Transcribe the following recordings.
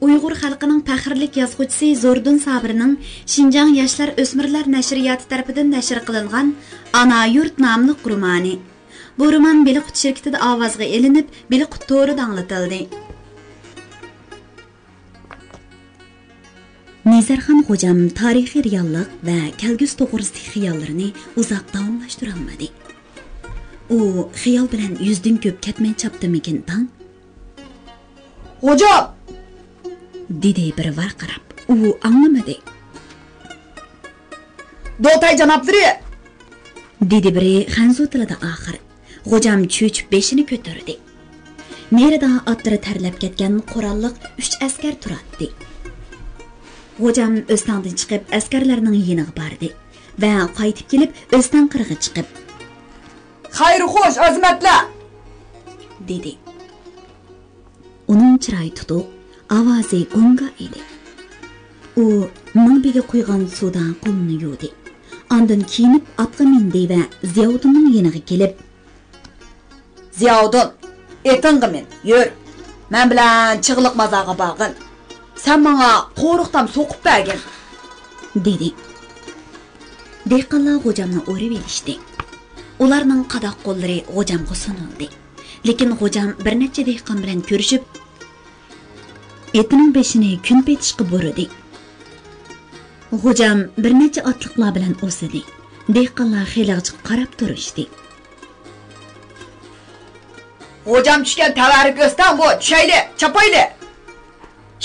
Uyghur xalqining faxrlik yozuvchisi Zordun Sabirning Şinjan Yoshlar O'smirlar nashriyoti tarafidan nashr qilingan Ana yurt nomli romani. Bu roman Beliqut shirkatida ovozga elinib, Beliqut to'rida anglatildi. Nizarxon Xo'jam tarixiy reallik va kelgusi to'g'risidagi xiyollarini uzoq davomlashtira olmadi. U xiyol bilan yuzdan ko'p ketmay chapdimikin tang. Xo'jam! Dedi bir varqirab. U anglamadi. Do'tay janobdiri! Dedi biri Xanzo tilida oxir. Xo'jam cho'chib beshini ko'tardi. Nerida otlari tarlab ketgan qurolliq 3 askar turardi. Xo'jam o'standan chiqib askarlarning yiniga bordi va qaytib kelib o'stan qirg'i chiqib Xayr xo'sh azimatlar! dedi. Uning chiroyi tutuq, ovozi go'nga edi. U mingbiga quygan suvdan qo'lini yuvdi. Ondan kiyinib otga mindi va Ziyodunning yeniga kelib, Ziyodun, etingga men, yur. Men bilan chig'liq mazaga borgin. Sen bana qo'riqdan so'qib bergin, dedi. Dehqonlar Xo'jamni o'rib elishdi. Ularning qadoq qo'llari Xo'jamga sunildi. Lekin Xo'jam bir necha dehqon bilan ko'rishib, etining beshini kun petishga burdi. Xo'jam bir necha otliqlar bilan o'sidi. Dehqonlar xiylig'iga qarab turishdi. Xo'jam tushgan tavarib o'stan bu, tushayli, chapayli.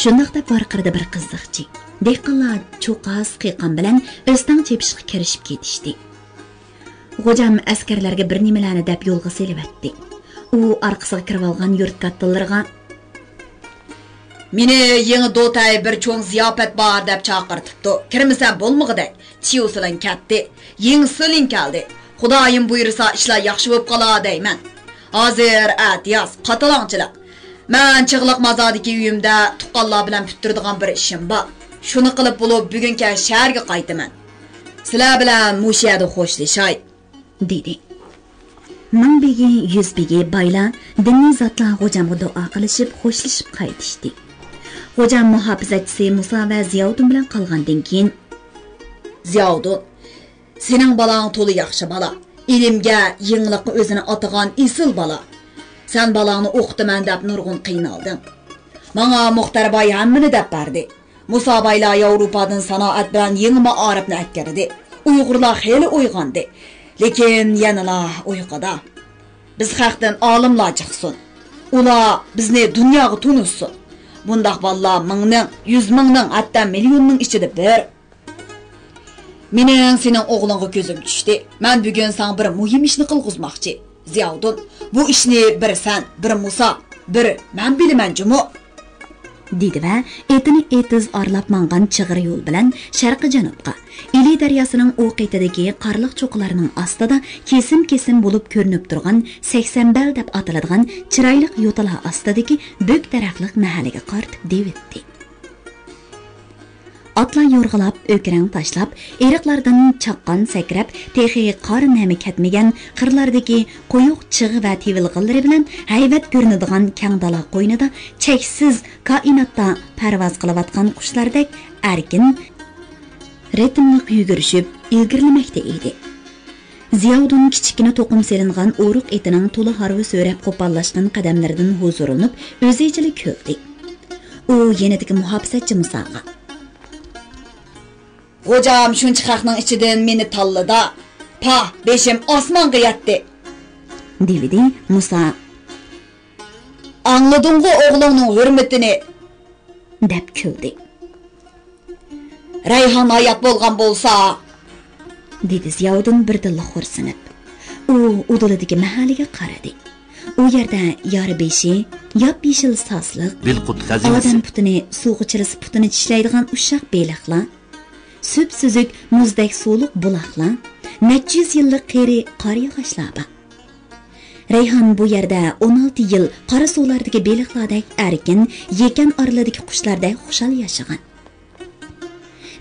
Shundoq deb varqirdi bir qiziqchi. Dehqonlar cho'qas qiqan bilan o'stan chepishga kirishib ketishdi. Xo'jam askarlarga bir nimalarni deb yo'lga selibatdi. U orqasiga kirib olgan yurt kattalarga Meni yangi do'tay bir cho'ng ziyofat bor deb chaqirtibdi. Kirmasam bo'lmag'iday. Chiyusilan ketdi. Yangi silin keldi. Xudoyim buyursa ishlar yaxshi bo'lib qolar deyman. Hozir atiyas qatalonchilik. Men chig'liq mazodagi uyimda tuqqanlar bilan bitiradigan bir ishim bor. Shuni qilib bo'lib bugunga shaharga qaytaman. Sizlar bilan mushiyada xo'shlashay, dedi. Mingbegi, yuzbegi baylar diniy zotlar Xo'jamga duo qilishib, xo'shlashib qaytishdi. Xo'jam muhofizatchisi Musa va Ziyodun bilan qolgandan keyin, Ziyodun, sening balang to'li yaxshi bola. Ilimga yenglikni o'zini atagan isil bola. Sen balangni o'qitaman deb nurg'un qiynalding. Menga Muxtar boy hammani deb berdi. Musa boylar Yevropadan sanoat bilan yangi ma'arifni atkirdi. Uyg'urlar xeyli uyg'ondi. Lekin yanala uyquda. Biz xalqdan olimlar chiqsin. Ular bizni dunyoga tunussin. Bundaq vallah mingning, 100 mingning, hatta millionning ichida bir. Mening sening o'g'lingga ko'zim tushdi. Men bugun sen bir muhim ishni qilg'izmoqchi. Ziyodun, bu ishni bir sen, bir Musa, bir men bilaman jumu, dedi va etini etiz orlab mangan chig'ir yo'l bilan sharqi janubga, Ili daryosining o'qitidagi qarliq cho'qlarining ostida kesim-kesim bo'lib ko'rinib turgan 80 bel deb ataladigan chiroyli yo'talar ostidagi bo'k daraxtliq mahallaga qartib devitdi. Atlar yo'rg'ilab, o'krang tashlab, eriqlardan chaqqan sakrab, texi qor nami ketmagan qirlardagi qo'yuq chig'i va tivilg'illari bilan haybat ko'rinadigan kang dala qo'ynida cheksiz koinotda parvoz qilayotgan qushlardek erkin, ritmli yugurishib, ilgirlamoqda edi. Ziyodun kichikina to'qim selingan o'ruq etining to'la harvi so'rab qo'pallashgan qadamlaridan huzurinib, o'zichilik ko'rdi. U yenidagi muhofizatchi Musaga Xo'jam shuncha xalqning ichidan meni tanladi. Pa, beshim osmonga yetdi, dedi Musa. Angladingmi o'g'lingning hurmatini? deb kuldi. Rayhon hayot bo'lgan bo'lsa, dedi Ziyodun birdilla xo'rsinib. U uduladagi mahallaga qaradi. U yerda yori beshi, yop-yeshil sosliq, odam putini suvga chirisib putini tishlaydigan ushoq beliqlar, süp-süzük muzdek so'liq buloqlar, necha yuz yillik qeri qor yog'ochlar bor. Rayhon bu yerda 16 yil qora suvlardagi beliqlardek erkin, yekan oralardagi qushlardek xushal yashagan.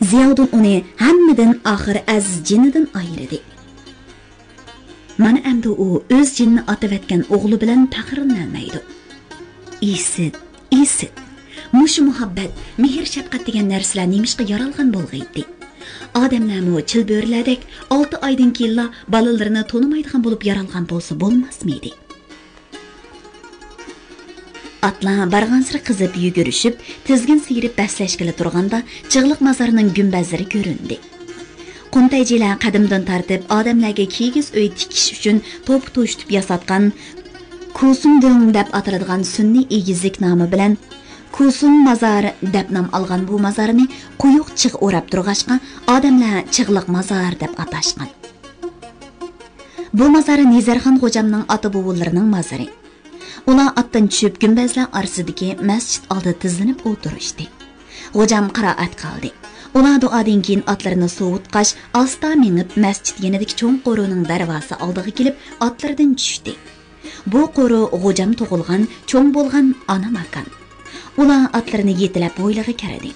Ziyodun uni hammadan oxir aziz jinidan ayirdi. Mana endi u o'z jinni atavatgan o'g'li bilan faxrlanmaydi. Isit, mushu muhabbat, mehr shafqat degan narsalar nemishqa yaralgan bo'lg'aydi. Odamlarmi chilbörlardek 6 oydan keyin balalarini tonimaydigan bo'lib yaralgan bo'lsa bo'lmasmidi? Atlar barg'ansira qizib yugurishib, tizgin siyirib baslashgili turganda chig'liq mazarining gumbazlari ko'rindi. Quntayjilar qadimdan tartib odamlarga kigiz uy tikish uchun to'p to'shitib yasatgan Kusumding deb ataladigan sunniy egizlik nomi bilan Kusum mazari deb nom olgan bu mazarni quyuq chig' o'rab turg'ashqa odamlar chig'liq mazar deb atashgan. Bu mazari Nizarxon xo'jamning ota-bobolarining mazari. Ular atdan tushib gumbazlar orasidagi masjid oldida tizlanib o'tirishdi. Xo'jam qiroat qildi. Ular duodan keyin otlarini sovutqash, asta minib masjid yanidagi cho'ng qo'rining darvozi oldiga kelib otlardan tushdi. Bu qo'ri xo'jam tug'ilgan, cho'ng bo'lgan ona makon. Ular otlarini yetilab bo'ylig'i kirdi.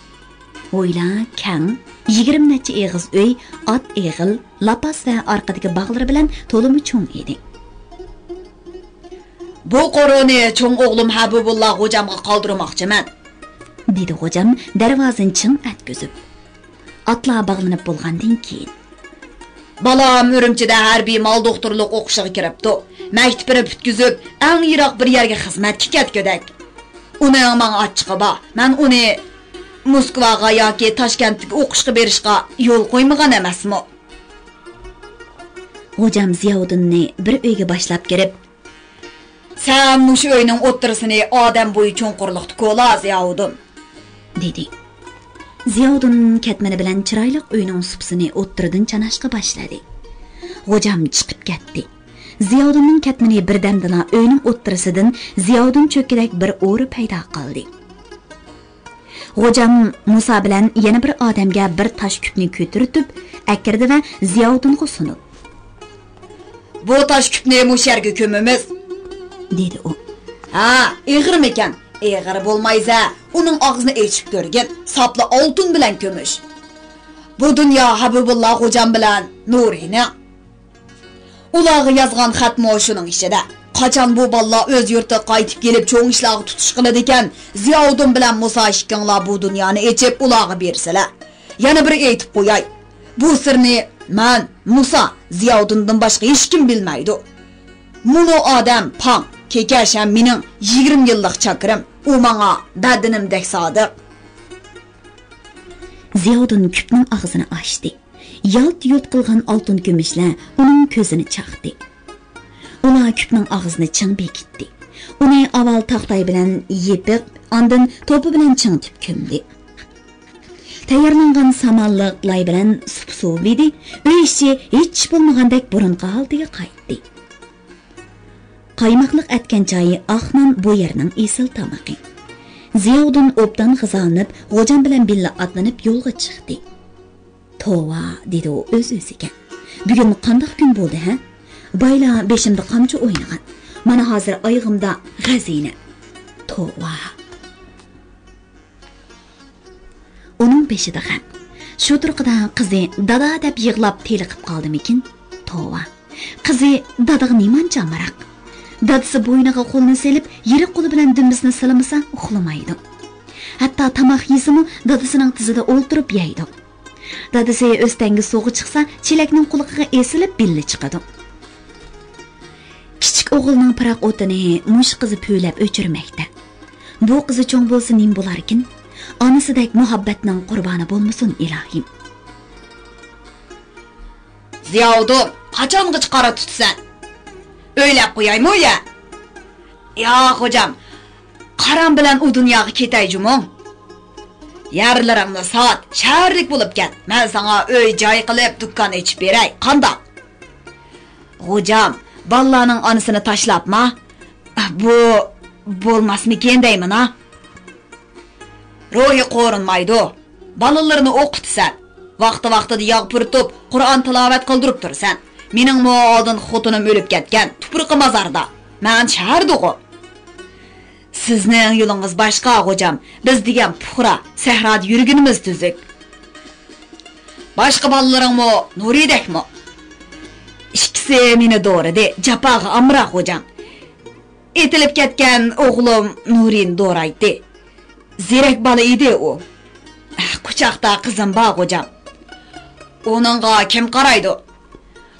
O'ylar kang, 20 necha eg'iz uy, ot eg'il, lapas va orqadagi bog'lar bilan to'limi cho'ng edi. Bu qo'rini cho'ng o'g'lim Habibulloh xo'jamga qoldirmoqchiman, dedi xo'jam darvozani ching atkizib. Atlar bog'lanib bo'lgandan keyin balam Urumchida harbiy mal doktorlik o'qishiga kiribdi. Maktabini bitkizib, eng yiroq bir yerga xizmatga ketgodak. Uni men ochchiqi bor. Men uni Moskvaga yoki Toshkentga o'qishga berishga yo'l qo'ymagan emasmi? Xo'jam Ziyovuddinni bir uyga boshlab kirib, "Sen mush uyning o'ttirisini odam bo'yi cho'nqurliqda ko'la Ziyovuddin", dedi. Ziyovuddin ketmani bilan chiroyli uyning supsini o'ttiridan chanashga boshladi. Xo'jam chiqib ketdi. Ziyovuddinning ketmani birdamdana uyning o'ttirisidan Ziyovuddin cho'kidek bir o'ri paydo qildi. Xo'jam Musa bilan yana bir odamga bir tosh kupni ko'tarib akirdi va Ziyovuddinga sunib, "Bu tosh kupni mush yerga ko'mimiz", dedi u. "Ha, ig'rim ekan. Eg'ir bo'lmaysa, uning og'zini echib ko'rgin, sapli oltin bilan ko'mish. Bu dunyo Habibulloh xo'jam bilan Nurini. Ularga yozgan xatmo shuning ichida. Qachon bu balla o'z yurtiga qaytib kelib cho'ng ishlarga tutish qiladi ekan, Ziyovuddin bilan Musa ishkinglar bu dunyoni echib ularga bersalar. Yana bir aytib qo'yay. Bu sirni men, Musa, Ziyovuddindan boshqa hech kim bilmaydi. Muno odam pang Kekasham mening 20 yillik chakrim, u menga dadinimdek sodiq. Ziyovuddin kupning og'zini ochdi. Yalt-yult qilgan oltin kumushlar uning ko'zini chaqdi. Ular kupning og'zini ching bekitdi. Uni avval taxtay bilan yepib, ondan to'pi bilan chingtib ko'mdi. Tayyorlangan samonliq lay bilan suv edi. Uy ichi hech bo'lmagandek burunqa holdiga qaytdi. Qaymoqliq atgan choyi Ahman bu yerning esil tamaqi. Ziyovuddin obdan g'izonib, xo'jam bilan billa atlanib yo'lga chiqdi. "Tova", dedi u o'z-o'ziga. "Bugun qanday kun bo'ldi, ha? Bayla beshimda qamchi o'ynagan. Mana hozir oyog'imda g'azina. Tova." Uning beshida ham shu turqida qizi dada deb yig'lab teliqib qoldimikin? Tova. Qizi dadaga nimancha maraq. Dadasi bo'yniga qo'lini selib, yirik qo'li bilan dumbisini silamasa uxlamaydi. Hatto tamoq yesimi dadasining tizida o'ltirib yeydi. Dadasi o'stangi suvga chiqsa, chelakning quliqiga esilib billi chiqadi. Kichik o'g'ilning piroq o'tini mush qizi po'ylab o'chirmoqda. Bu qizi cho'ng bo'lsa nim bo'larkin? Onasidek muhabbatning qurboni bo'lmasin ilohim. "Ziyovuddin, qachonga chiqara tutsan? O'ylab qo'yaymi ya? Ya xo'jam, qaram bilan u dunyoga ketay jumon. Yarlarimni soat shaharlik bo'lib ket. Men sana uy joy qilib dukkan ichib beray. Qandoq? Xo'jam, ballaning onasini tashlabma. Bu bo'lmasmikin deyman ha? Ruhi qo'rinmaydi. Balalarni o'qitsan. Vaqti-vaqtida yog' puritib, Qur'on tilovat qildirib tursan. Mening oldin xotinim o'lib ketgan, tuproqi mazarda. Men shaharda-ku. Sizning yo'lingiz boshqa, xo'jam. Biz degan puxra, sahroda yurgunimiz tuzuk. Boshqa balalaringmi, Nuridekmi? Ikkisi meni do'ridi, japaga amroq xo'jam. Etilib ketgan o'g'lim Nurin do'raydi. Zerek bala edi o. Kuchaqda qizim bor hocam. Onunğa kim qaraydı?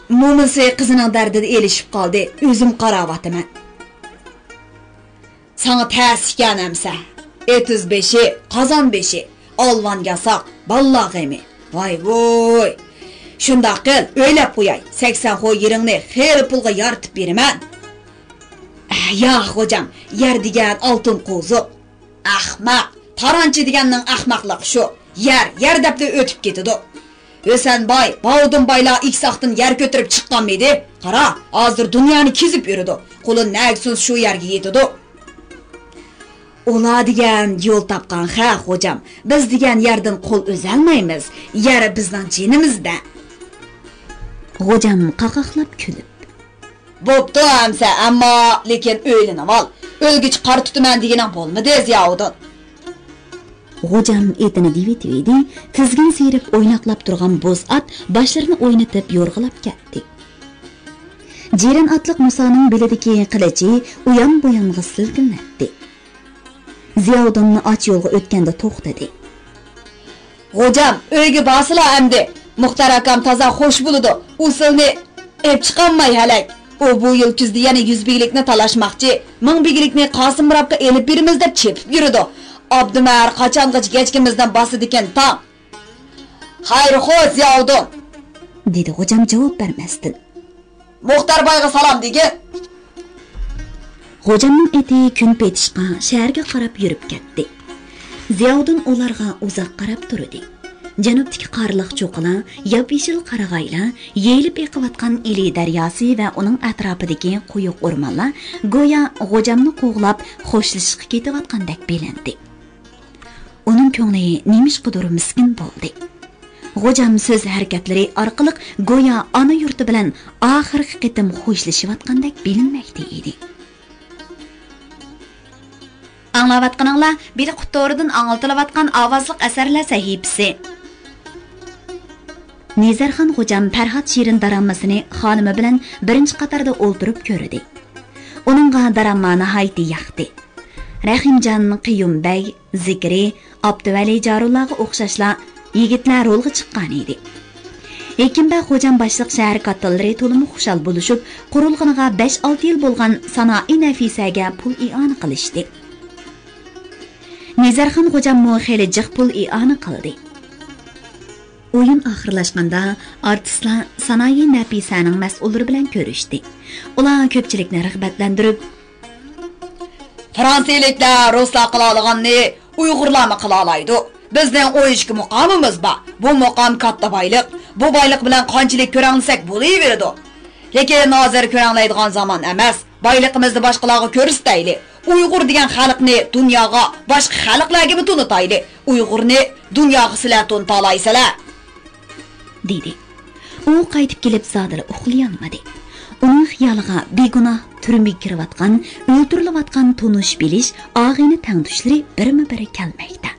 Mumisi qizining dardida elishib qoldi. O'zim qaravatıman. Sana təskan əmsə. 35'i, qazan 5'i. Alvan yasak, ballaq emi. Vay voy. Şunda qil, öylep qoyay. 80 xoy yeringni xeyli pulga yartib beraman. Ya hocam, yer degan altın qo'ziq. Ahmaq, taranchi deganning ahmaqligi shu. Yer debde ötüp ketidi. Ösen bay, bağdın bayla iksaqtın yer götürüp çıqqan mıydı? Qara, azdır dünyani kezip yürüdü. Qolun nəgsiz şu yerge yetidi. Ola degan yol tapqan ha hocam. Biz degan yerden qol özəlmaymiz. Yer bizden cinimizdə. Hocam qaqaqlab kulib. Boptu əmsə, amma lekin öylənəm al. Ölgüç qar tutuman degenin bolmadı ziyavudun. Hocam etini divitiydi, tizgin seyirip oynaqlap turgan boz at başlarını oynatıp yorğulap ketdi. Jiran atliq Musaning belidagi qilichi uyan buyanğa silkinlatdi. Ziyavudunni och yo'lga o'tganda to'xtadi. Hocam, uyga basila endi. Muxtar akam toza xo'sh bo'ldi. Usulni ep chiqolmay halak. O bu yil kuzda yana 100 biglikni talashmoqchi. 1000 biglikni Qosim Murabga elib berimiz deb chepib yurdi. Abdumar qachongacha kechkimizdan bosdi ekan tong. Xayr xo'sh Ziyavudun, dedi hocam javob bermasdan. Muxtar boyga salom degin. Hocamning eti kun petishqa shaharga qarab yurib ketdi. Ziyavudun ularga uzoq qarab turdi. Janubdagi qarliq cho'qila, yop-yeshil qarag'aylar, yeyilib eqiyotgan Ili daryosi va uning atrofidagi quyuq o'rmonlar go'yo hocamni qo'g'lab xo'shlashib ketayotgandek bilindi. Uning ko'ngli nemishqidir miskin bo'ldi. Hocam so'z harakatlari orqali go'yo ona yurti bilan oxirgi qitim xo'shlashayotgandek bilinmoqda edi. Anglayotganinglar biri qutoridan anglatilayotgan ovozliq asarlar sahifasi. Nizarxon hocam Farhod Shirin darammasini xonimi bilan birinchi qatorda o'ltirib ko'rdi. Uningga daramma nihoyatda yoqdi. Rahimjon Qiyumbay, Zikri, Abduvali Jarullaga o'xshashlar yigitlar rolga chiqqan edi. Ekinbay hocam boshliq shahar kattalari to'liq xushal bo'lishib, qurilganiga 5-6 yil bo'lgan sanoiy nafisaga pul i'ona qilishdi. Nizarxon hocam xeyli jiq pul i'ona qildi. O'yin oxirlashganda artistlar sanoiy nafisaning mas'ullari bilan ko'rishdi. Ular ko'pchilikni rag'batlantirib, Fransiyaliklar ruslar qila olganni Uyg'urlarmi qila oladi? Bizning o'yishki muqomimiz bor. Bu muqom katta boyliq. Bu boyliq bilan qanchalik ko'ranglasak bo'laveradi. Lekin hozir ko'ranglaydigan zaman emas. Boyliqimizni boshqalarga ko'rsatayli. Uyg'ur degan xalqni dunyoga, boshqa xalqlarga tunutayli. Uyg'urni dunyoga sizlar tunutaolaysizlar, dedi. U qaytib kelib zodila uxlayolmadi. Uning xiyoliga begunoh turmga kirayotgan, o'ltirilayotgan tonish bilish, og'ini tangdushlari birma-biri kelmoqda.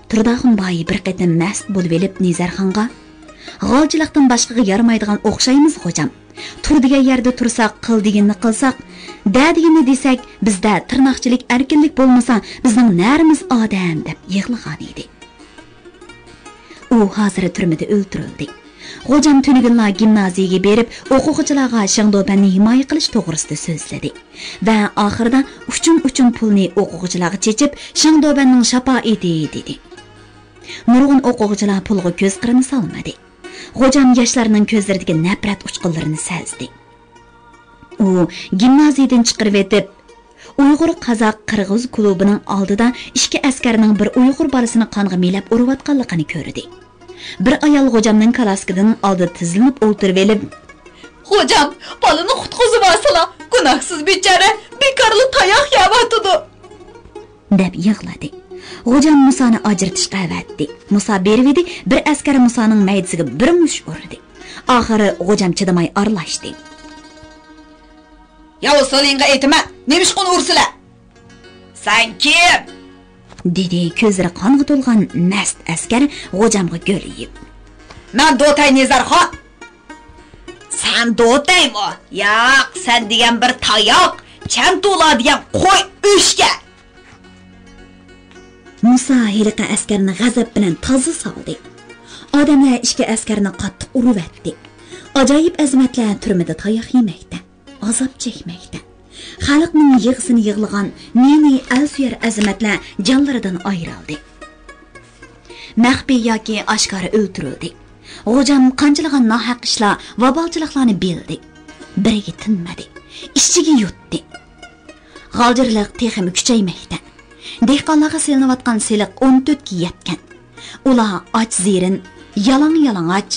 Turdaxunboy bir qatim mast bo'lib elib Nizarxonga, "G'olchilikdan boshqaga yaramaydigan o'xshaymiz hocam. Tur degan yerda tursak, qil deganni qilsak, da deganni desak, bizda tirnoqchilik, erkinlik bo'lmasa, bizning narimiz odam" deb yig'lagan edi. U hozir turmada o'ltirildi. Hocam tunigunlar gimnaziyaga berib, o'quvchilarga Shangdobanni himoya qilish to'g'risida so'zladi va oxirida uchun pulni o'quvchilarga chechib, Shangdobanning shafoati dedi. Nurg'un o'quvchilar pulga ko'z qirini solmadi. Hocam yoshlarning ko'zlaridagi nafrat uchqunlarini sezdi. U gimnaziyadan chiqarib etib, Uyg'ur Qozoq Qirg'iz klubining oldida ikki askarning bir Uyg'ur bolasini qonga melab urayotganligini ko'rdi. Bir ayol hocamning kalaskidan oldi tizilib o'ltirib elib, "Hocam, balani qutqizib olsala, gunohsiz bechora, bekorli tayoq yeyotdi" deb yig'ladi. Hocam Musoni ajratishga avatdi. Musa bervidi, bir askar Musoning maydisiga bir mush urdi. Oxiri hocam chidamay aralashdi. "Ya ustolinga aytma, nemishqon ursizlar? Sen kim?" dedi ko'zlari qonga to'lgan mast askar hocamga go'liyib. "Men Do'tay Nizarxon." "Sen Do'taymi? Yo'q, sen degan bir tayoq, Chanto'la degan qo'y o'shga." Musa heliqi askarni g'azab bilan toza soldi. Odamlar ikki askarni qattiq urib-etdi. Ajoyib azmatlar turmada tayoq yemoqda, azob chekmoqda. Xalqning yig'isini yig'ilgan neni alsuyar azmatlar jonlaridan ayrildi. Maxfiy yoki oshkora o'ltirildi. G'ojam qanchilgan nohaq ishlar va balchiliklarni bildi. Biriga tinmadi, ishchiga yutdi. G'aljirlik texmi kuchaymoqda. Dehqonlarga selinayotgan seliq 14 ga yetgan. Ular och zirin, yalang och.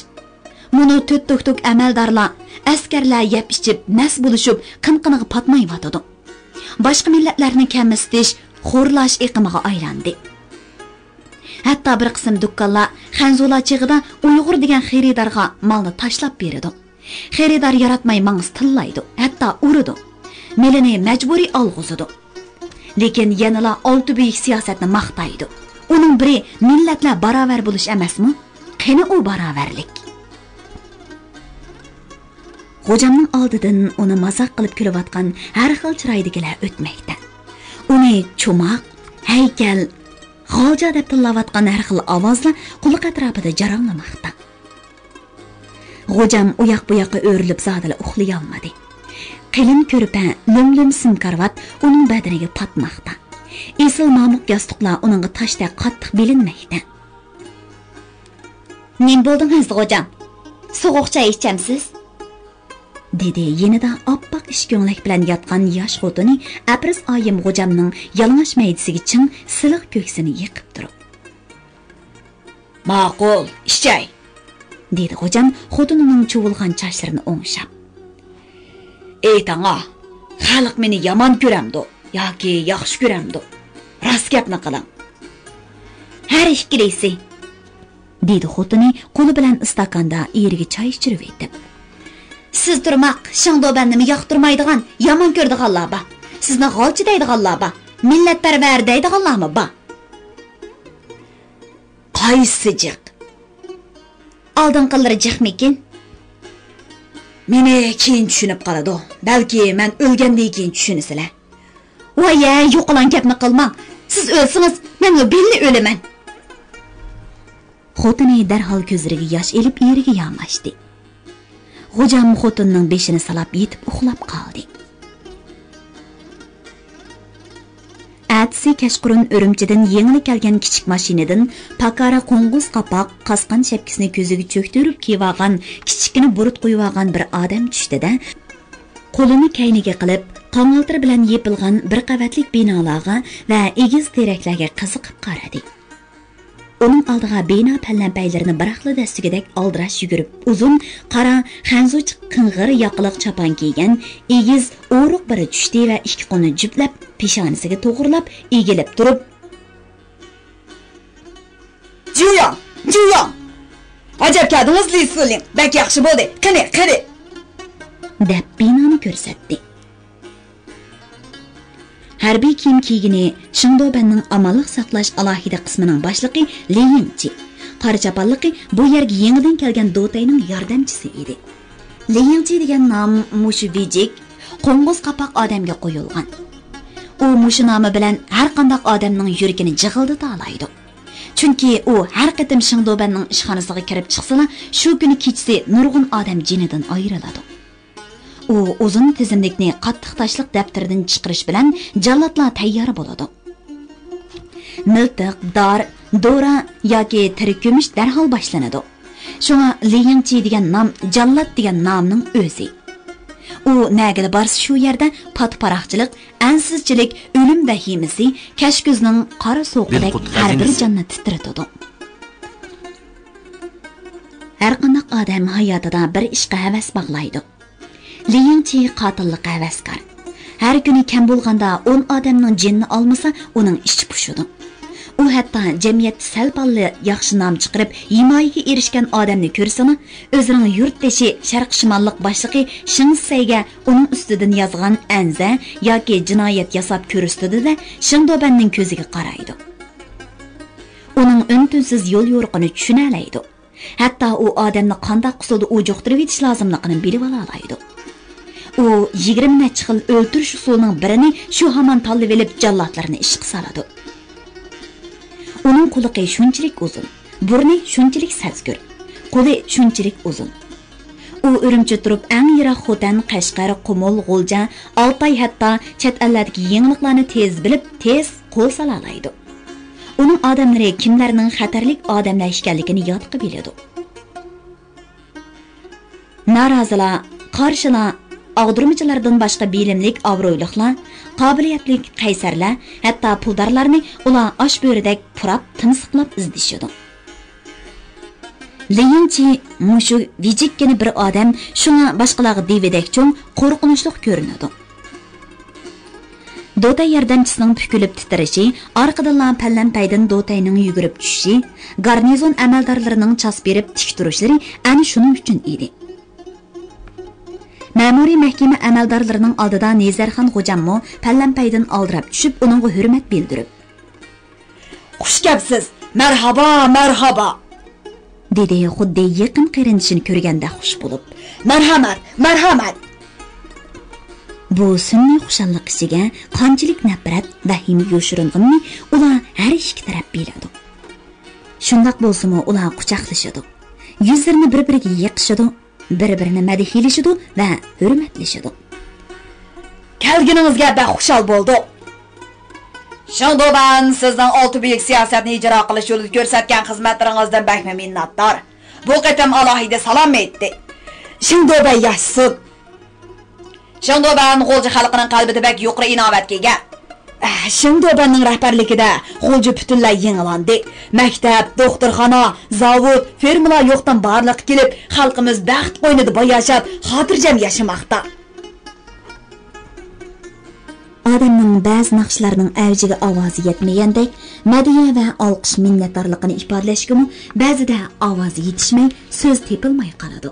Muni to'rt amaldorlar, askarlar yeb ichib, mas bo'lishib, qinqiniga patmayotdi. Boshqa millatlarni kamsitish, xo'rlash iqimiga aylandi. Hatto bir qism dukkanlar Xanzolar chig'ida Uyg'ur degan xaridorga malni tashlab beradi. Xaridor yaratmay mangis tillaydi, hatto uridi. Melini majburiy olg'uzidi. Lekin yanala olti buyuk siyosatni maqtaydi. Uning biri millatlar barobar bo'lish emasmi? Qani u barobarlik? G'ojamning oldidan uni mazoq qilib kulayotgan har xil chiroydagilar o'tmoqda. Uni cho'moq, haykal, g'olja deb tillayotgan har xil ovozlar quloq atrofida jaranglamoqda. G'ojam uyoq bu yoqqa o'rilib zodila uxlay olmadi. Qilin ko'rpa, lumlum simkarvat uning badaniga patmoqda. Esil mamuq yostiqlar uningga tashdek qattiq bilinmoqda. "Nim bo'ldingiz, G'ojam? So'g'uq choy ichamsiz?" dedi yenida oppoq ishko'nglak bilan yotgan yosh xotini Aprz oyim G'ojamning yalang'och maydisiga ching siliq ko'ksini yiqib turib. "Ma'qul, ishchay", dedi G'ojam xotinining chuvilgan sochlarini o'ngshab. "Aytanga, xalq meni yomon ko'ramdi yoki yaxshi ko'ramdi? Rost gapni qiling." "Har ikkilisi", dedi xotini qo'li bilan istakanda eriga choy ichirib etib. "Siz turmoq, Shangdobanni yoqtirmaydigan, yomon ko'rdiganlar bor. Sizni g'olchi deydiganlar bor. Millatparvar deydiganlarmi bor?" "Qaysi jiq? Oldinqilari jiqmikin? Meni keyin tushunib qoladi. Balki men o'lgandan keyin tushunasizlar." "Voy, yo'qolan gapni qilmang. Siz o'lsangiz, men belli o'laman." Xotini darhol ko'zlariga yosh elib eriga yonlashdi. G'ojam xotinning beshini salab yetib uxlab qoldi. Atsi kashqurun Urumchidan yengli kelgan kichik mashinadan pakara qo'ng'iz qapoq qasqan shapkasini ko'ziga cho'ktirib kiyib kichikini burut qo'yib olgan bir odam tushdi-da, qo'lini kayniga qilib, qongaltir bilan yepilgan bir qavatlik binolarga va egiz teraklarga qiziqib qaradi. Onun aldığa bina pəlləmpəylərini bıraqlı dəstügədək aldıraş yugurub, uzun, qara, xanzuç, qınğır, yaqılıq çapan giygen, egiz, oruq biri düşdü və iki qonu cübləb, pişanisiga toğurlab, egilib durub, "Juyang, Juyang! Acab kadınız Li Siling, bək yaxşı bo'ldi. Qani, qani!" deb binani ko'rsatdi. Harbiy kiyim kiygini Shingdobanning amalliq saqlash alohida qismining boshlig'i Li Yingchi, qora chaponliqi bu yerga yangidan kelgan Dotayning yordamchisi edi. Li Yingchi degan nom mushu vijik, qo'ng'iz qapoq odamga qo'yilgan. U mushu nomi bilan har qanday odamning yuragini jig'ildata oladi. Chunki u har qatim Shingdobanning ishxonasiga kirib chiqsa, shu kuni kechasi nurg'un odam jinidan ayriladi. U uzun tizimlikni qattiq tashliq daftaridan chiqarish bilan jallodlar tayyor bo'ladi. Miltiq, dor, dora yoki tirik ko'mish darhol boshlanadi. Shunga Li Yingchi degan nom jallod degan nomning o'zi. U nagili borsa shu yerda patparaqchilik, ansizchilik, o'lim vahimasi, kashkuzning qora so'qidek har bir jonni titratadi. Har qanday odam hayotida bir ishga havas bog'laydi. Li Yingchi qotillik havaskor. Har kuni kam bo'lganda 10 odamning jinni olmasa, uning ichi pushidi. U hatto jamiyatda salpalli yaxshi nom chiqarib, himoyaga erishgan odamni ko'rsami, o'zining yurtdoshi Sharq shimollik boshlig'i Shingsayga uning ustidan yozgan anza yoki jinoyat yasab ko'rsatdi-da, Shingdobanning ko'ziga qaraydi. Uning untunsiz yo'l yo'riqini tushuna oladi. Hatto u odamni qanday usulda o'joqtirib etish lozimligini bilib oladi. U 20 necha xil o'ltirish usulining birini shu hamon tanlab olib jallodlarni ishga soladi. Uning quliqi shunchalik uzun, burni shunchalik sazgur, qo'li shunchalik uzun. U Urumchi turib eng yiroq Xotan, Qashqar, Qumul, G'ulja, Altay hatto chet ellardagi yangiliklarni tez bilib, tez qo'l sola oladi. Uning odamlari kimlarning xatarlik odamlar ekanligini yodqa biladi. Norozilar, qarshilar, ag'dirmachilardan boshqa bilimlik, obro'liqlar, qobiliyatli qaysarlar, hatto puldorlarni ular osh bo'ridek purab, timsiqlab izdishadi. Leyinchi mushu vijikkina bir odam shunga boshqalarga devidek cho'ng qo'rqinchli ko'rinadi. Dotay yordamchisining pukilib titirishi, orqadan pallanpaydan Dotayning yugurib tushishi, garnizon amaldorlarining chas berib tik turishlari ana shuning uchun edi. Ma'muriy mahkama amaldorlarining oldida Nezarxon xo'jammo pallanpaydan oldirab tushib, uningga hurmat bildirib, "Xush kelibsiz. Marhaba, marhaba." dedi xuddi yaqin qarindishini ko'rganda xush bo'lib. "Marhamat, marhamat." Bu sunniy xushalliq ichiga qanchalik nafrat, vahim yoshiringanini ular har ikki taraf biladi. Shundoq bo'lsa-mu ular quchoqlashadi. Yuzlarini bir-biriga yiqishadi, bir-birini madhiyalashadi va hurmatlashadi. "Kelginingizga da xushal bo'ldi. Shundoban sizning olti buyuk siyosatni ijro qilish yo'lida ko'rsatgan xizmatlaringizdan bakma minnatdor. Bu qatam alohida salom aytdi. Shundoban yaxshi. Shundoban G'ulji xalqining qalbida bak yuqori inovatga ega. Shundobanning rahbarligida G'ulji butunlay yangilandi. Maktab, doktorxona, zavod, fermalar yo'qdan barliq kelib, xalqimiz baxt qo'ynida boyashab, xotirjam yashamoqda. Odamning ba'zi naqshlarining avjiga ovozi yetmagandek, madhiya va olqish minnatdorligini ifodalashga ba'zida ovozi yetishmay, so'z tepilmay qoladi.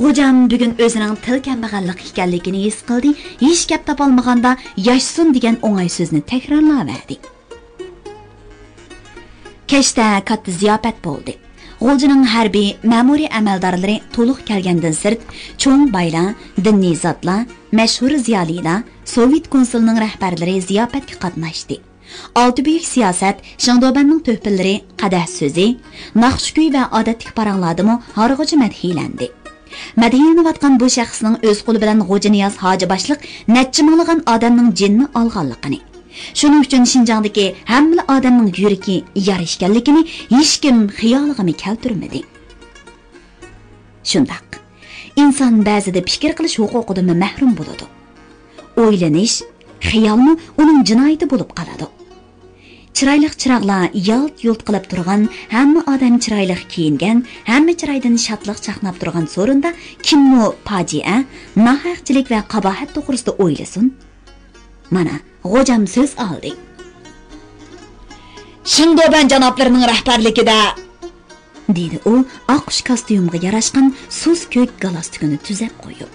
Xo'jam bugun o'zining til kambag'allik ekanligini his qildi, hech gap topolmaganda yashsin degan o'ng'ay so'zni takrorlaverdi. Kechda katta ziyofat bo'ldi. G'uljining harbiy ma'muriy amaldorlari to'liq kelgandan sirt, cho'ng baylar, diniy zotlar, mashhur ziyolilar, Sovet konsulining rahbarlari ziyofatga qatnashdi. Olti buyuk siyosat, Shangdobanning to'pillari, qadah so'zi, naqshkuy va odatlik parangladimi harg'ochi madhiyalandi. Madhiyalanayotgan bu shaxsning o'z qo'li bilan G'o'janiyoz hoji boshliq necha minglagan odamning jinni olganligini, shuning uchun Shinjongdagi hamma odamning yuragi yarashganligini hech kim xiyoliga keltirmadi. Shundoq, inson ba'zida fikr qilish huquqidan mahrum bo'ladi. O'ylanish, xiyolmi uning jinoyati bo'lib qoladi. Chiroyli chiroqlar yalt-yult qilib turgan, hamma odam chiroyli kiyingan, hamma chiroydan shodlik chaqnab turgan so'rinda kimmo fojia, nohaqchilik va qabohat to'g'risida o'ylasin. Mana G'o'jam so'z oldi. Shingdoban janoblarining rahbarligida, dedi u oqish kostyumga yarashgan suz ko'k galostikini tuzab qo'yib.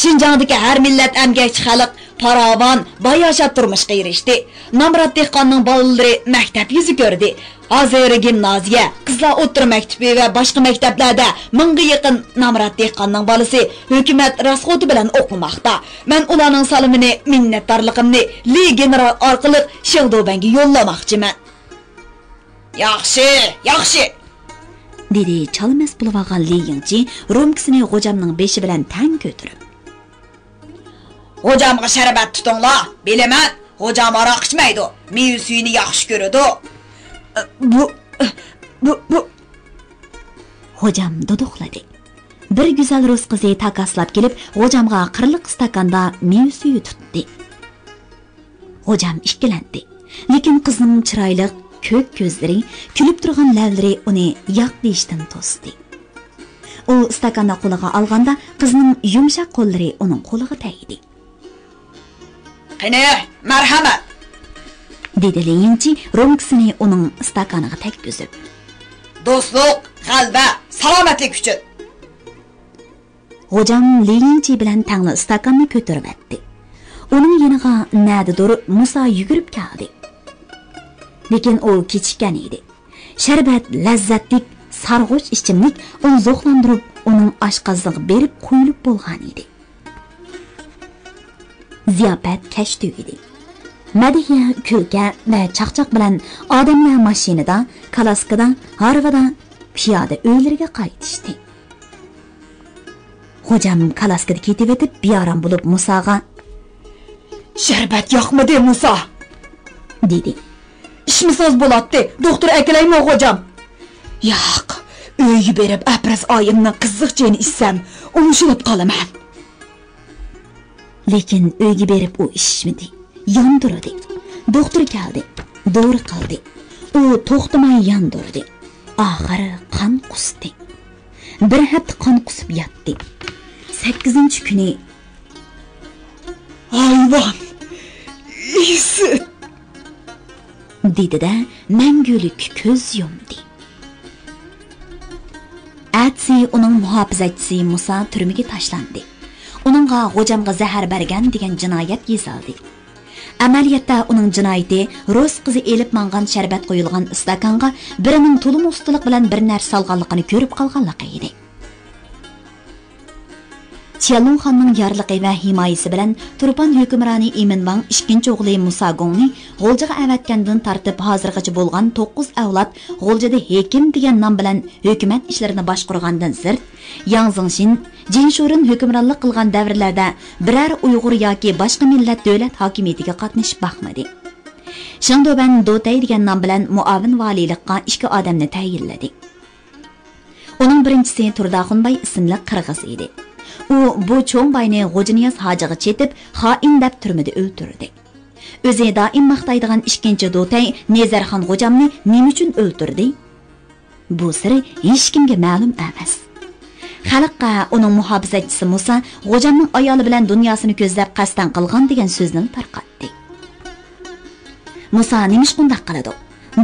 Shinjongdagi har millat emgakchi xalq farovon, boyashab turmushga erishdi. Namrat dehqonning bolalari maktab yuzi ko'rdi. Hozir gimnaziya, qizlar o'rta maktabi va boshqa maktablarda mingga yaqin Namrat dehqonning bolasi hukumat rasxoti bilan o'qimoqda. Men ularning salomini, minnatdorligimni Li general orqali Shingdobanga yo'llamoqchiman. Yaxshi, yaxshi, dedi chalmas bulvagan Li Yingchi romkasini G'o'jamning beshi bilan tang ko'tarib. G'o'jamga sharbat tutinglar. Bilaman, G'o'jam aroq ichmaydi. Meva suyini yaxshi ko'radi. Bu G'o'jam duduqladi. Bir go'zal rus qizi takaslab kelib, G'o'jamga qirliq stakanda meva suyi tutdi. G'o'jam ikkilandi. Lekin qizning chiroyli ko'k ko'zlari, kulib turgan lavlari uni yoq deyishdan to'sdi. U stakanda qo'liga olganda qizning yumshoq qo'llari uning qo'liga tegdi. "Qani, marhamat", dedi Leyinchi romkasini uning stakaniga tekkizib. "Do'stlik, g'alaba, salomatlik uchun." G'o'jam Leyinchi bilan tangli stakanni ko'tarib etdi. Uning yoniga nadidir Musa yugurib keldi. Lekin u kechikkan edi. Sharbat, lazzatlik, sarg'uch ichimlik uni zo'qlantirib, uning oshqozig'iga berib qo'yilib bo'lgan edi. Ziyofat kech tugadi. Madiha kulka va chaqchaq bilan odamlar mashinada, kalaskada, harvada piyoda uylariga qaytishdi. Xo'jam kalaskada ketib o'tib, biyaram bo'lib Musaga "Sharbat yoqmadi, Musa?" dedi. "Ishmisiz bo'ladi, doktor akalaymi xo'jam?" "Yo'q, uyga berib apraz oyimning qiziqchini ichsam, umshilib qolaman." Lekin uyga berib u ishmidi. Yondirdi. Doktor keldi. Dori qildi. U to'xtamay yondirdi. Oxiri qon qusdi. Bir hafta qon qusib yotdi. 8-kuni "Hayvon! Isi!" dedi-da, mangulik ko'z yumdi. Atsi uning muhofizatchisi Musa turmaga tashlandi. Uningga xo'jamga zahar bergan degan jinoyat yozildi. Amaliyotda uning jinoyati Rus qizi elib mangan sharbat qo'yilgan istakanga birining to'lim ustilik bilan bir narsa solganligini ko'rib qolganligi edi. Qianlong xonning yorligi va himoyasi bilan Turpan hukmroni Iminwang 2-o'g'li Musa Gongni G'oljaga avatgandan tartib hozirgacha bo'lgan 9 avlod G'oljada Hekim degan nom bilan hukumat ishlarini boshqargandan zirt, Yang Zingshin, Jinshurin hukmronlik qilgan davrlarda biror Uyg'ur yoki boshqa millat davlat hokimiyatiga qatnashib boqmadi. Shangdoban Dotay degan nom bilan muavin valiylikqa 2 odamni tayinladi. Uning birinchisi Turdaxunbay ismli qirg'iz edi. U bu cho'ng bayni G'ojiniyaz hojiga chetib, xoin deb turmada o'ltirdi. O'zi doim maqtaydigan ikkinchi Dotay Nezarxon G'ojamni nima uchun o'ltirdi? Bu siri hech kimga ma'lum emas. Xalqqa uning muhofizatchisi Musa G'ojamning ayoli bilan dunyosini ko'zlab qasddan qilgan degan so'zni tarqatdi. Musa nimish bunday qiladi?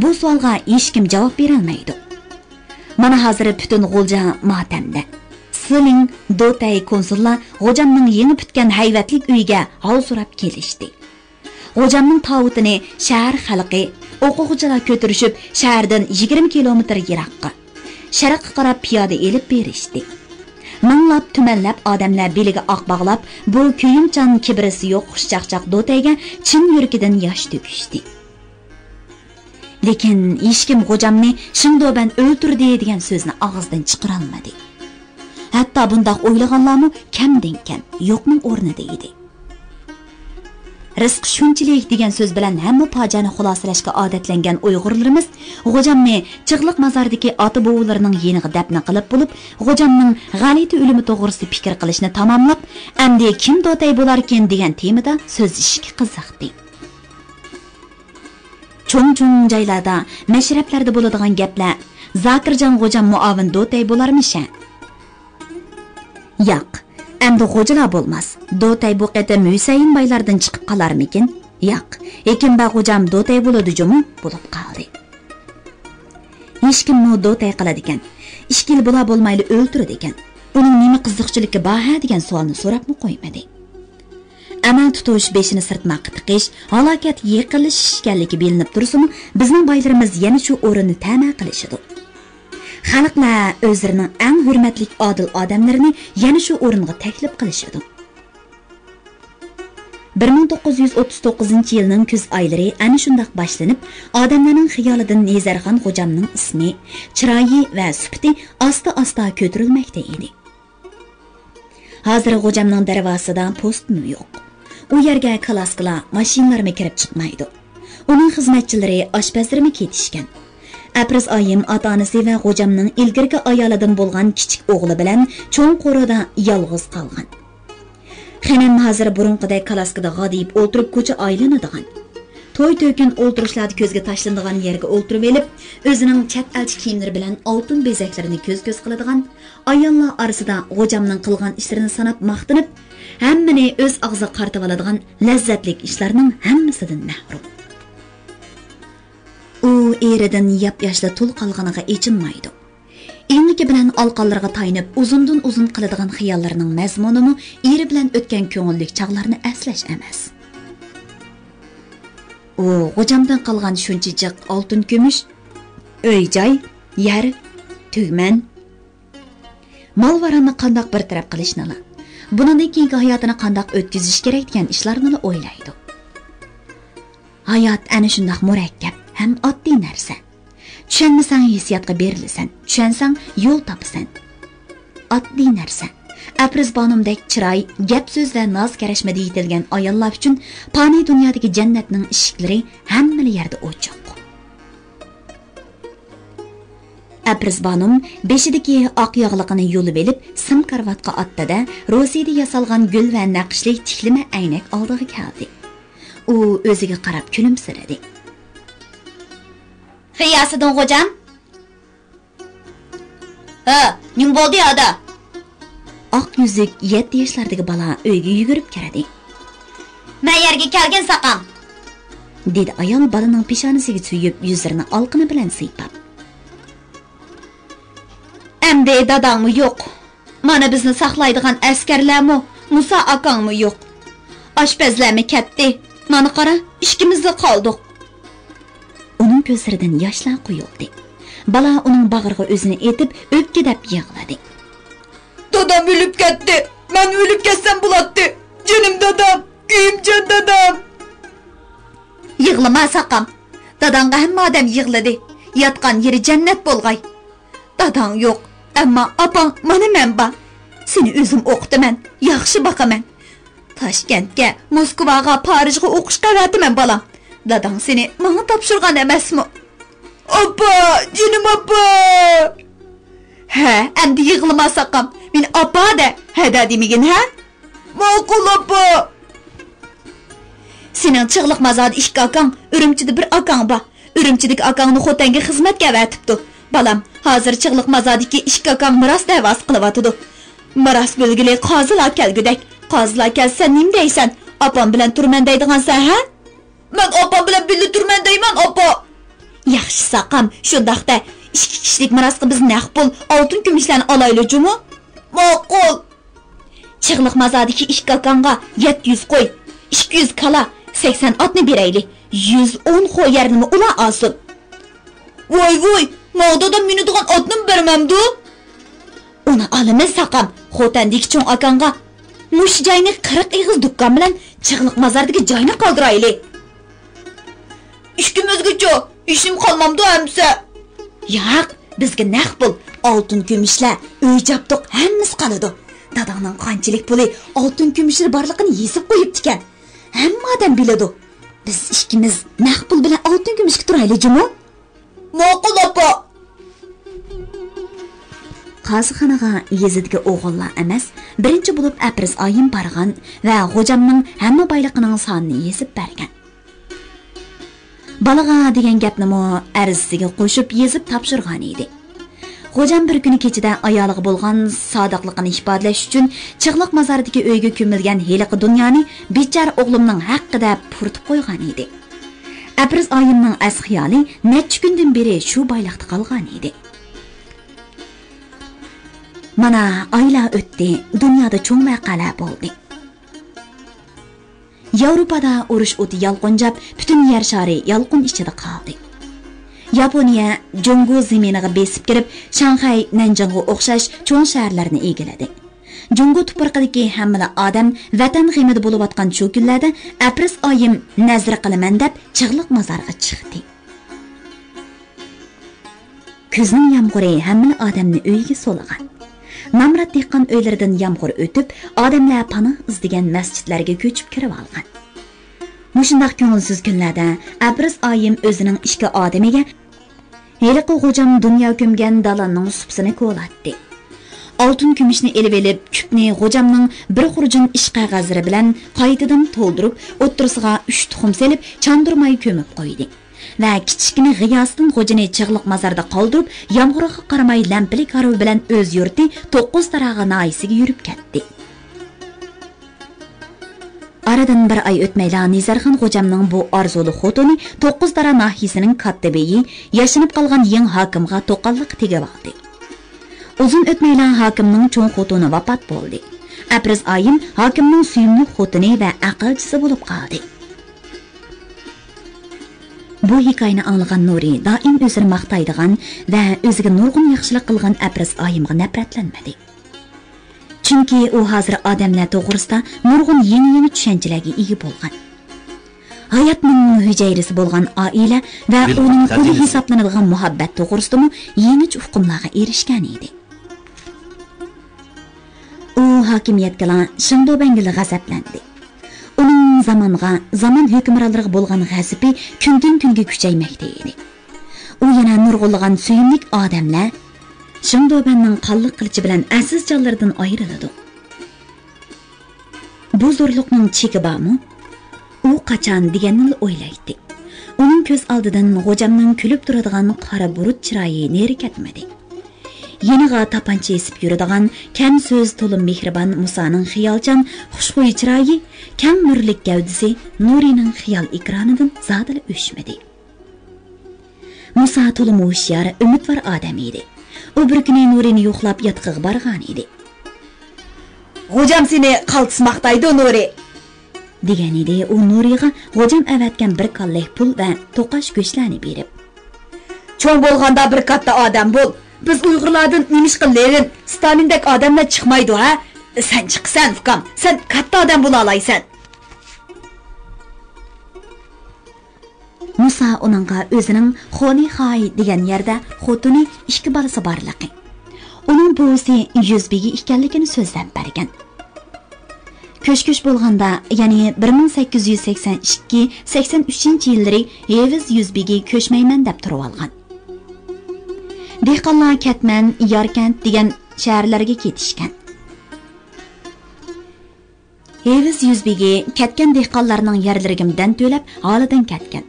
Bu savolga hech kim javob bera olmaydi. Mana hozir butun G'olja motamda. Siling Dotay konsullar G'ojamning yangi bitgan hayvatlik uyiga hol so'rab kelishdi. G'ojamning tavutini shahar xalqi o'quvchilar ko'tirishib, shahardan 20 kilometr yiroqqa sharqqa qarab piyoda elib berishdi. Minglab tumanlab odamlar beliga oq bog'lab, bu kuyimchan kibrisi yo'q xushchaqchaq Dotayga chin yuragidan yosh to'kishdi. Lekin hech kim G'ojamni Shingdoban o'ltirdi degan so'zni og'izdan chiqara olmadi. Hatta bundoq o'ylaganlarmi kamdan kam yo'qning o'rnida edi. Rizq shunchalik degan so'z bilan hamma fojiani xulosalashga odatlangan Uyg'urlarimiz G'ojamni Chig'liq mazordagi ota-bobolarining yeniga dafn qilib bo'lib, G'ojamning g'alati o'limi to'g'risida fikr qilishni tamomlab, endi kim Dotay bo'lar ekan degan temada so'zlashishga qiziqdi. Cho'ng-cho'ng joylarda, mashrablarda bo'ladigan gaplar Zokirjon G'ojam muavin Dotay bo'larmish? Yo'q, endi G'ojalar bo'lmas. Dotay bu qatam Husayn baylardan chiqib qolarmikin? Yo'q, Ekin va G'ojam Dotay bo'ladi-jumi bo'lib qoldi. Hech kim Dotay qiladi ekan. 2 yil bo'lmayli o'ltirdi ekan. Uning nima qiziqchiligi bor degan savolni so'rabmi qo'ymadi. Amal tutish beshini sirtmoqqa tiqish, halokat yiqilishish ekanligi bilinib tursa-mu, bizning baylarimiz yana shu o'rinni ta'ma qilishidi. Xalqlar o'zlarining eng hurmatli odil odamlarini yana shu o'ringa taklif qilishadi. 1939-yilning kuz oylari ana shunday boshlanib, odamlarning xiyolidan Nezarxon G'ojamning ismi, chiroyi va sifati asta-asta ko'tarilmoqda edi. Hozir G'ojamning darvozasida postmi yo'q. U yerga kalaskalar, mashinalarmi kirib chiqmaydi. Uning xizmatchilari, oshpazlarmi ketishgan. Apraz oyim ota-onasi va G'ojamning ilgirgi ayolidan bo'lgan kichik o'g'li bilan cho'ng qo'rida yolg'iz qolgan. Xanam hozir burunqiday kalaskada g'odiyib o'tirib ko'cha aylanadigan. To'y-to'kin o'ltirishlarda ko'zga tashlanadigan yerga o'ltirib elib, o'zining chat elchi kiyimlari bilan oltin bezaklarini ko'z-ko'z qiladigan ayollar orasida G'ojamning qilgan ishlarini sanab maqtinib, hammani o'z og'ziga qartib oladigan lazzatlik ishlarning hammasidan mahrum. U eridan yap-yoshli tul qolganiga echinmaydi. Enligi bilan alqonlarga tayinib, uzundan uzun qiladigan xiyollarning mazmunini eri bilan o'tgan ko'ngillik chog'larni eslash emas. U G'ojamdan qolgan shunchalik oltin kumush, uy-joy, yer, tugman, mol-varonni qandoq bir taraf qilishni, bundan keyingi hayotini qandoq o'tkazish kerak degan ishlarni o'ylaydi. Hayot ana shundoq murakkab ham oddiy narsa. Tushunmasang hissiyotga berilasan, tushunsang yo'l topasan. Oddiy narsa. Apris Banumdek chiroy, gap so'z va noz karashmada yetilgan ayollar uchun fani dunyodagi jannatning eshiklari hamma yerda ochiq. Apris Banum beshidagi oq yog'liqini yulib elib, sim karvatga otdi-da, Rossiyada yasalgan gul va naqshli tiklama aynak oldiga keldi. U o'ziga qarab kulimsiradi. "Xiyasidan xo'jam?" "Ha, nim bo'ldi ada?" Oq yuzlik 7 yoshlardagi bola uyga yugurib kiradi. "Men yerga kelgan saqam", dedi ayol bolaning peshonasiga suyib, yuzlarini olqini bilan siypab. "Endi dadangmi yo'q? Mana bizni saqlaydigan askarlarmi, Musa akangmi yo'q? Oshpazlarmi ketdi? Mana qara, ikkimizda qoldik." Uning ko'zlaridan yoshlar quyildi. Bola uning bag'riga o'zini etib, o'pkidab yig'ladi. Dadam o'lib ketdi. Men o'lib ketsam bo'ladi. Jonim dadam, kuyimjon dadam. Yig'lama saqam. Dadangga hamma odam yig'ladi. Yotgan yeri jannat bo'lg'ay. Dadang yo'q, ammo opang mana men bor. Seni o'zim o'qitaman, yaxshi boqaman. Toshkentga, Moskvaga, Parijga o'qishga vatiman bolam. Dadang seni menga topshirgan emasmi? Opa, jonim opa. Ha, endi yig'lama saqam. Men opa de, hada demigin ha? Ma'qul opa. Sening chig'liq mazodi ikki akang, Urumchida bir akang bor. Urumchidagi akangni xotanga xizmatga vatibdi. Balam, hozir chig'liq mazodiki ikki akang miros da'vosi qilyotidi. Miros belgili qozilar kelgudak. Qozilar kelsa nim deysan? Opam bilan turman deydigansan ha? Men opam bilan birga turman deyman opa. Yaxshi saqam, shundaqda ikki kishilik mirosga biz naq pul, oltin kumushlarni olaylik-mi? Ma'qul. Chig'liq mazodiki ikki akanga 700 qo'y, 200 kala, 80 otni beraylik. 110 qo'y yerini ular olsin. Voy, mağdada minadigan otni bermamdi. Uni olamiz saqam, xotandagi cho'ng akanga mush joyni 40 ig'iz dukkan bilan chig'liq mazordagi joyni qoldiraylik. Ishkimizgacha ishim qolmamdi hamsa. Yo'q, bizga naq pul, oltin kumushlar, uy jabduq hammasi qoladi. Dadangning qanchalik puli, oltin kumushlar borligini yezib qo'yibdi ekan. Hamma odam biladi. Biz ikkimiz naq pul bilan oltin kumushga turaylik-mi? Ma'qul opa. Qozixonaga yezidagi o'g'illar emas, birinchi bo'lib Apris oyim borgan va xo'jamning hamma boyliqining sonini yezib bergan. Balaga degan gapni mo arzisiga qo'shib yezib topshirgan edi. Xo'jam bir kuni kechida ayoliga bo'lgan sodiqligini ifodalash uchun chig'liq mazoridagi uyga ko'milgan heliqi dunyoni bechora o'g'limning haqqida puritib qo'ygan edi. Apris oyimning as xiyoli necha kundan beri shu boyliqda qolgan edi. Mana oylar o'tdi, dunyoda cho'ng voqealar bo'ldi. Yevropada urush o'ti yalqinjab, butun yer shari yalqin ichida qoldi. Yaponiya Jungu zeminiga besib kirib, Shanxay, Nanjingga o'xshash cho'ng shaharlarni egalladi. Jungu tuproqidagi hamma odam vatan g'imida bo'layotgan shu kunlarda Apris oyim nazr qilaman deb chig'liq mozorga chiqdi. Kuzning yomg'iri hamma odamni uyiga so'lagan. Namrat dehqon uylaridan yomg'ir o'tib, odamlar panoh izlagan masjidlarga ko'chib kirib olgan. Mushundaq ko'ngilsiz kunlarda Apris oyim o'zining ishga odamiga heliqi xo'jam dunyo ko'mgan dalanning supsini ko'latdi. Oltin kumushni elib elib, kupni xo'jamning bir xurjun ish qog'ozlari bilan qaytadan to'ldirib, o'ttirisiga 3 tuxum selib, chandurmay ko'mib qo'ydi. Va kichkina G'iyosdin xo'jani chig'liq mazarda qoldirib, yomg'irga qaramay lampali qarov bilan o'z yurti 9 tarag'i noisiga yurib ketdi. Aradan bir ay o'tmayla Nizarxon xo'jamning bu arzuli xotini 9 tara nahiyasining kottibiyi yashinib qolgan yeng hokimga to'qalliq tegib oldi. Uzun o'tmayla hokimning cho'ng xotini vafot bo'ldi. Apris oyim hokimning suyimli xotini va aqlchisi bo'lib qoldi. Bu hikoyani anglagan Nuri doim o'zini maqtaydigan va o'ziga nurg'un yaxshilik qilgan Apris oyimga nafratlanmadi. Chunki u hozir odamlar to'g'risida nurg'un yangi tushunchalarga ega bo'lgan. hayotning hujayrisi bo'lgan oila va uning uli hisoblanadigan muhabbat to'g'risida yangi hukmlarga erishgan edi. U hokimiyatga Shingdobangga g'azablandi. Uning zaman hukmronlariga bo'lgan g'azabi kundan kunga kuchaymoqda edi. U yana nurg'ulg'an suyimlik odamlar Shingdobanning qalliq qilichi bilan aziz jonlaridan ayriladi. Bu zo'rliqning cheki bormi? U qachon deganini o'ylaydi. Uning ko'z oldidan G'ojamning kulib turadigan qora burut chiroyi neri ketmadi. Yeniga tapancha esib yuradigan, kam so'z to'lim mehribon Musaning xiyolchan, xushxuy chiroyi, kang nurlik gavdisi Nurining xiyol ekranidan zodila o'chmadi. Musa to'lim hushyor, umidvor odam edi. U bir kuni Nurini yo'qlab yotqiga borgan edi. G'ojam seni qaltismoqdaydi, Nuri. degan edi. U Nuriga G'ojam avatgan bir kallak pul va to'qash go'shtlarni berib, "Cho'ng bo'lganda bir katta odam bo'l. Biz Uyg'urlardan nimish qillerin, Stalindek odamlar chiqmaydi, ha? Sen chiqsan, ukam. Sen katta odam bo'la olaysan." Musa uningga o'zining Xonixay degan yerda xotini 2 bolasi borligi, uning buvisi Yuzbegi ekanligini so'zlab bergan. Ko'shkosh bo'lganda, ya'ni 1882-83-yillari Eviz Yuzbegi ko'chmayman deb turib olgan. Dehqonlar Katman, Yarkent degan shaharlarga ketishgan. Eviz Yuzbegi ketgan dehqonlarning yerlariga dan to'lab, holidan ketgan.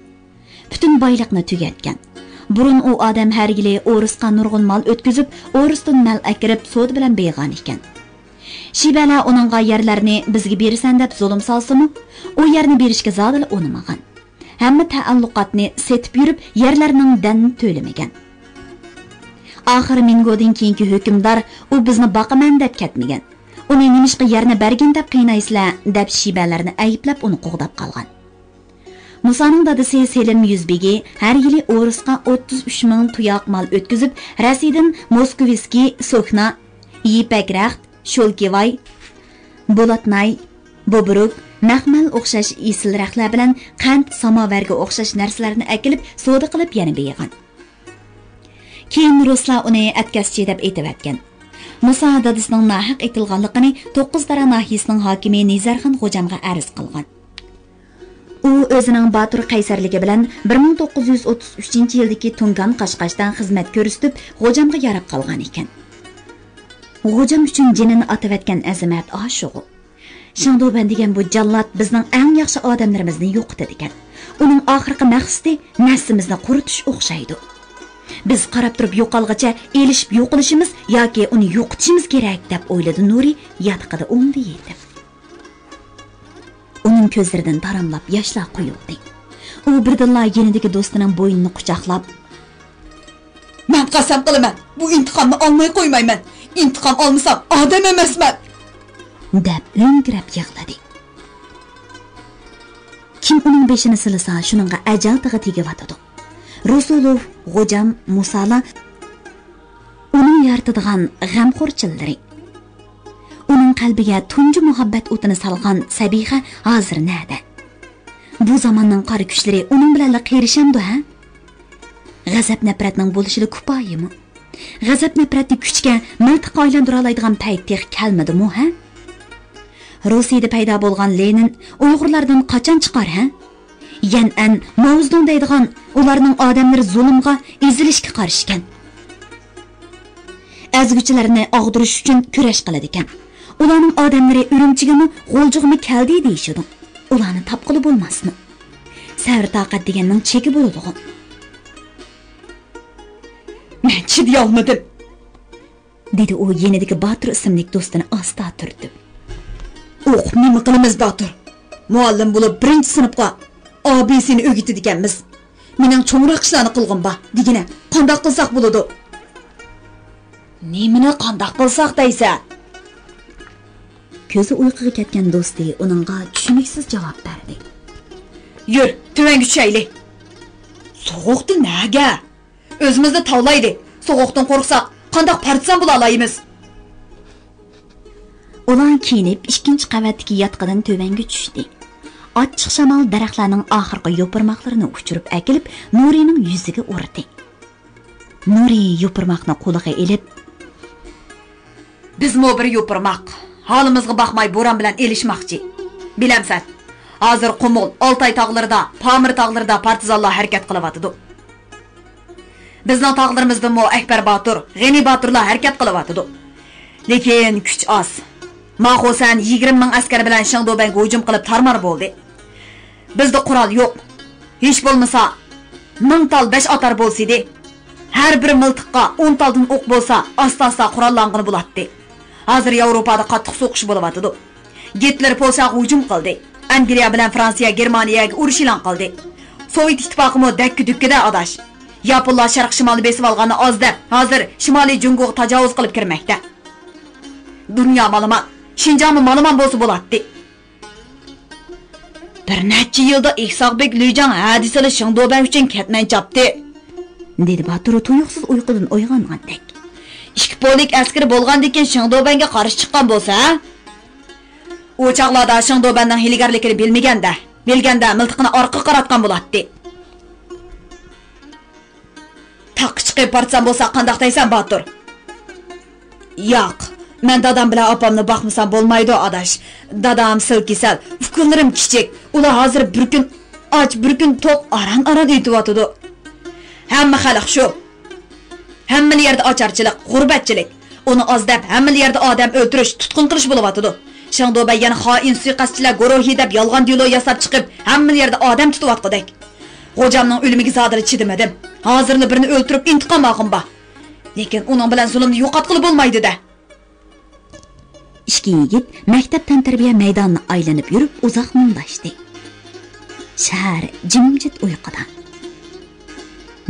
Bütün boyliqni tugatgan. Burun u odam har yili O'risqa nurg'un mol o'tkazib, O'risdan mal akirib, sod bilan beyg'on ekan. Shibala uningga yerlarni bizga bersan deb zulm solsa-mu, u yerni berishga zodila unamagan. Hamma ta'alluqotni setib yurib, yerlarning danini to'lamagan. Oxiri Mingodan keyingi hukmdor u bizni boqaman deb ketmagan. Uni nimishqa yerni bergin deb qiynaysizlar deb shibalarni ayblab uni qo'g'dab qolgan. Musaning dadasi Selim Yuzbegi har yili O'risqa 33 ming tuyoq mal o'tkazib, Rossiyadan Moskviski, Soxna, Yipakrakht, Sholkivay, Bolatnay, Bobruk, Naxmal o'xshash isilraqlar bilan qand, samovarga o'xshash narsalarni akilib, savdo qilib yana beyg'an. Keyin ruslar uni atkaschi deb aytib. Musa dadasining nohaq aytilganligini 9 dara nahiyasining hokimi Nizarxon G'ojamga arz qilgan. U o'zining Batur qaysarligi bilan 1933-yildagi Tungan Qashqashdan xizmat ko'rsatib, G'ojamga yarab qolgan ekan. G'ojam uchun jinini atavatgan azamat oshiq. Shingdoban degan bu jallod bizning eng yaxshi odamlarimizni yo'qotdi ekan. Uning oxirgi maqsadi naslimizni quritish o'xshaydi. Biz qarab turib yo'qolgacha elishib yo'qolishimiz yoki uni yo'qotishimiz kerak deb o'yladi Nuri yatqida o'ngdi yetib. Uning ko'zlaridan taramlab yoshlar quyildi. U birdilla yenidagi do'stining bo'ynini quchoqlab, "Men qasam qilaman, bu intiqomni olmay qo'ymayman. Intiqom olmasam odam emasman" deb o'ngirab yig'ladi. Kim uning beshini silasa, shuningga ajal tig'i tegayotdi. Rasulov, G'ojam, Musala uning yaratadigan g'amxo'rchillari. Uning qalbiga tunji muhabbat o'tini salgan Sabiha hozir nada? Bu zamonning qora kuchlari uning bilan qerishamdi, ha? G'azab nafratning bo'lishida kupoyimi? G'azab nafratni kuchga miltiq aylantira oladigan payt tex kelmadimi, ha? Rossiyada paydo bo'lgan Lenin Uyg'urlardan qachon chiqar, ha? Yan'an Mavzdun deydigan ularning odamlari zulmga, ezilishga qarishgan. Azguchilarni og'dirish uchun kurash qiladi ekan. Ularning odamlari Urumchigami, G'oljig'imi keldi deyishidi. Ularni tapqili bo'lmasmi? Sabr taqat deganning cheki bo'ladi. Men chiday olmadim, dedi u yenidagi Batur ismli do'stini asta turtib. "O'q, nima qilamiz, Batur? Muallim bo'lib 1-sinfga AB'sini o'gitdi ekanmiz. Mening cho'ngroq ishlarni qilg'im ba, degina. Qanday qilsak bo'ladi?" "Nimani qanday qilsak deysa?" Ko'zi uyquga ketgan do'sti uningga tushuniksiz javob berdi. "Yur, tuvanga tushayli." "So'g'uqdi naga? O'zimizni tavlaydi. So'g'uqdan qo'rqsak, qanday partizan bo'la olaymiz?" Ular kiyinib 2-qavatdagi yotqidan tuvanga tushdi. Açıq şamal daraxtlarning oxirgi yo'pirmoqlarini uchirib akilib, Nurining yuziga urdi. Nuri yo'pirmoqni qo'liga elib, Bizmo bir yo'pirmoq. Halimizga baxmay bo'ron bilan elishmoqchi. Bilamsan, hozir Qumul, Oltay tog'larida, Pamir tog'larida partizanlar harakat qilyapti. Bizning tog'larimizda Akbar Botur, G'ani Boturlar harakat qilyapti. Lekin kuch oz. Maxosan 20 ming askar bilan Shangdobanga hujum qilib tarmar bo'ldi. Bizda qurol yo'q. Hech bo'lmasa 1000 tal 5 atar bo'lsaydi, har bir miltiqqa 10 taldan o'q bo'lsa, asta-asta qurollangan bo'ladi. Hozir Yevropada qattiq so'qish bo'lyapti. Gitler Polshaga hujum qildi. Angliya bilan Fransiya Germaniyaga urush e'lon qildi. Sovet ittifoqimi dakki-dukkida adash. Yaponlar sharq shimolni besib olgani ozda, hozir Shimoliy Jungoga tajovuz qilib kirmoqda. Dunyo ma'lumot, Şinjanmi ma'lumot bo'lsa bo'ladi. Bir necha yilda Ihsoqbek Lujang hadisali Shangdoban uchun ketmay chopdi, dedi Botur tuyuqsiz uyqudan uyg'ongandek. Ikki pollik askari bo'lgandan keyin Shangdobanga qarshi chiqqan bo'lsa, u chaqlarda Shangdobanning hiligarligini bilganda miltiqni orqa qaratgan bo'ladi. Taq chiqib partsan bo'lsa qandoq deysan, Botur? Yo'q. Men dadam bilan opamni boqmasam bo'lmaydi, adash. Dadam silkisal, ukunlarim kichik. Ular hozir bir kun och, bir kun to'q aran etyapti. Hamma xalq shu. Hamma yerda ocharchilik, g'urbatchilik. Uni ozdab hamma yerda odam o'ldirish, tutqun qilish bo'lyapti. Shangdoba yana xoin suiqasdchilar guruhi deb yolg'on dilo yasab chiqib, hamma yerda odam tutyapti. Xo'jamning o'limiga zodir chidimadim. Hozirni birini o'ldirib intiqom olg'im bor. Lekin uning bilan zulmni yo'qotqilib bo'lmaydi-da. Ikki yigit maktab tantarbiya maydonini aylanib yurib uzoq mundashdi. Shahar jimjit uyquda.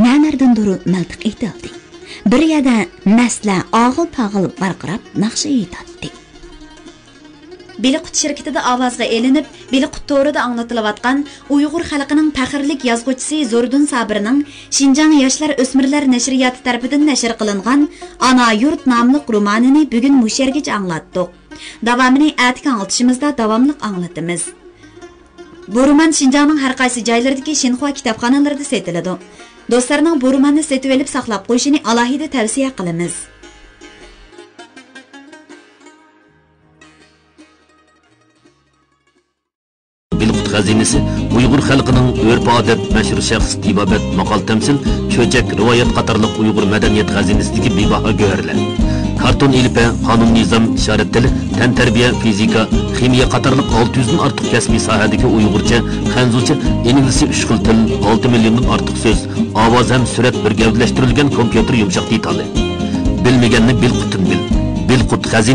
Na'nardandur miltiq etildi. Bir yerda nasla og'il-tog'il varqirab naqsha aytdi. Biliqut shirkatida ovozga elinib, Biliqut to'rida anglatilayotgan Uyg'ur xalqining faxrlik yozuvchisi Zordun Sabirning Shinjang yoshlar o'smirlar nashriyati tarafidan nashr qilingan Ana yurt nomli romanini bugun mush yergacha anglatdik. Davomini atga anglitishimizda davomliq anglatamiz. Bu roman Shinjangning har qaysi joylaridagi Shinhua kitobxonalarida sotiladi. Do'stlarning bu romanni sotib olib saqlab qo'yishini alohida tavsiya qilamiz. Biliqut xazinasi Uyg'ur xalqining urf-odat, mashhur shaxs, tibobat, maqol tamsil, cho'chak, rivoyat qatorliq Uyg'ur madaniyat xazinasidagi bebaho go'harlar. Karton ilpa, qonun nizom, ishorat tili, tan tarbiya, fizika, ximiya qatorliq 600 dan ortiq kasbiy sohadagi Uyg'urcha, xanzucha, ingliz 3 xil til, 6 milliondan ortiq so'z, ovoz ham surat bir gavdalashtirilgan kompyuter yumshoq detali. Bilmaganni Bilqutdan bil. Biliqut xazinasi